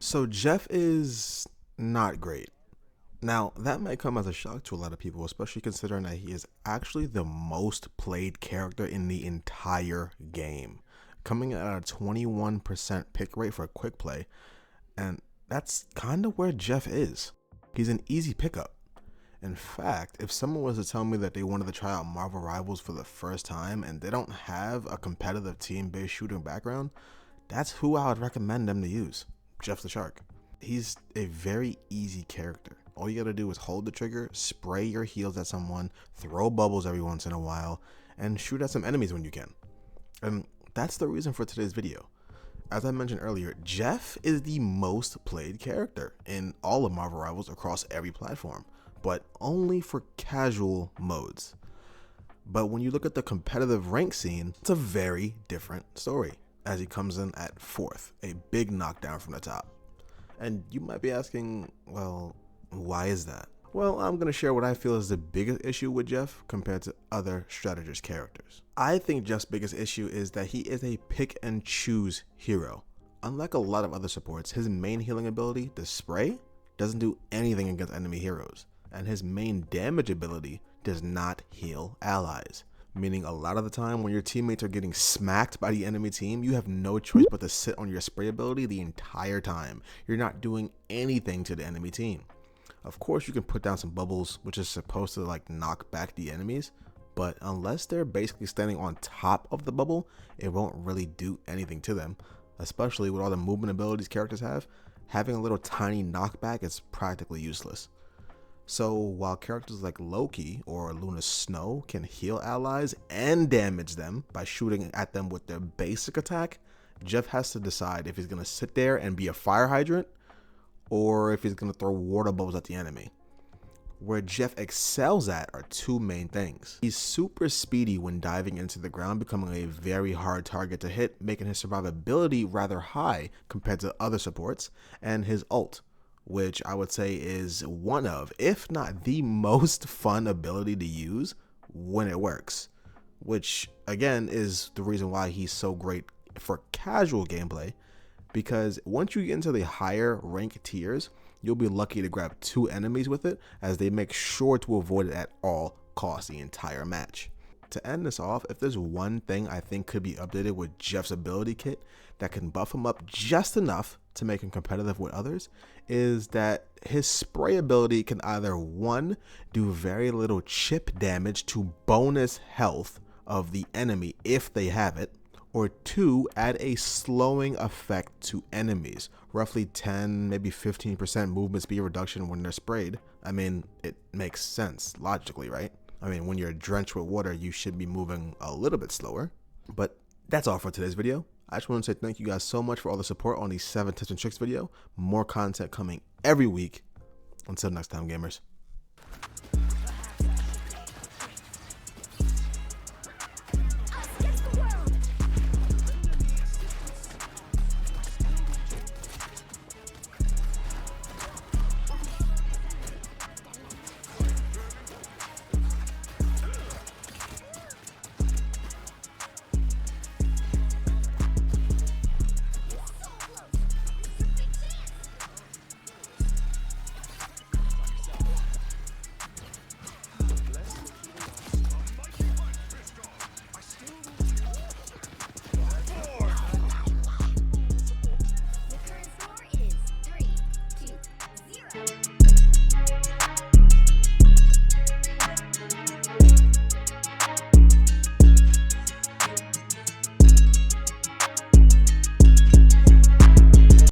So Jeff is not great. Now, that might come as a shock to a lot of people, especially considering that he is actually the most played character in the entire game, coming at a 21% pick rate for a quick play, and that's kind of where Jeff is. He's an easy pickup. In fact, if someone was to tell me that they wanted to try out Marvel Rivals for the first time and they don't have a competitive team-based shooting background, that's who I would recommend them to use, Jeff the Shark. He's a very easy character. All you gotta do is hold the trigger, spray your heals at someone, throw bubbles every once in a while, and shoot at some enemies when you can. And that's the reason for today's video. As I mentioned earlier, Jeff is the most played character in all of Marvel Rivals across every platform, but only for casual modes. But when you look at the competitive rank scene, it's a very different story, as he comes in at 4th, a big knockdown from the top. And you might be asking, well, why is that? Well, I'm going to share what I feel is the biggest issue with Jeff compared to other strategist characters. I think Jeff's biggest issue is that he is a pick and choose hero. Unlike a lot of other supports, his main healing ability, the spray, doesn't do anything against enemy heroes, and his main damage ability does not heal allies. Meaning a lot of the time when your teammates are getting smacked by the enemy team, you have no choice but to sit on your spray ability the entire time. You're not doing anything to the enemy team. Of course, you can put down some bubbles, which is supposed to like knock back the enemies, but unless they're basically standing on top of the bubble, it won't really do anything to them. Especially with all the movement abilities characters have, having a little tiny knockback is practically useless. So while characters like Loki or Luna Snow can heal allies and damage them by shooting at them with their basic attack, Jeff has to decide if he's going to sit there and be a fire hydrant or if he's going to throw water bubbles at the enemy. Where Jeff excels at are two main things. He's super speedy when diving into the ground, becoming a very hard target to hit, making his survivability rather high compared to other supports, and his ult, which I would say is one of, if not the most fun ability to use when it works, which again is the reason why he's so great for casual gameplay, because once you get into the higher rank tiers, you'll be lucky to grab 2 enemies with it, as they make sure to avoid it at all costs the entire match. To end this off, if there's one thing I think could be updated with Jeff's ability kit that can buff him up just enough to make him competitive with others, is that his spray ability can either 1, do very little chip damage to bonus health of the enemy if they have it, or 2, add a slowing effect to enemies, roughly 10, maybe 15% movement speed reduction when they're sprayed. I mean, it makes sense logically, right? I mean, when you're drenched with water, you should be moving a little bit slower. But that's all for today's video. I just want to say thank you guys so much for all the support on the 7 tips and tricks video. More content coming every week. Until next time, gamers.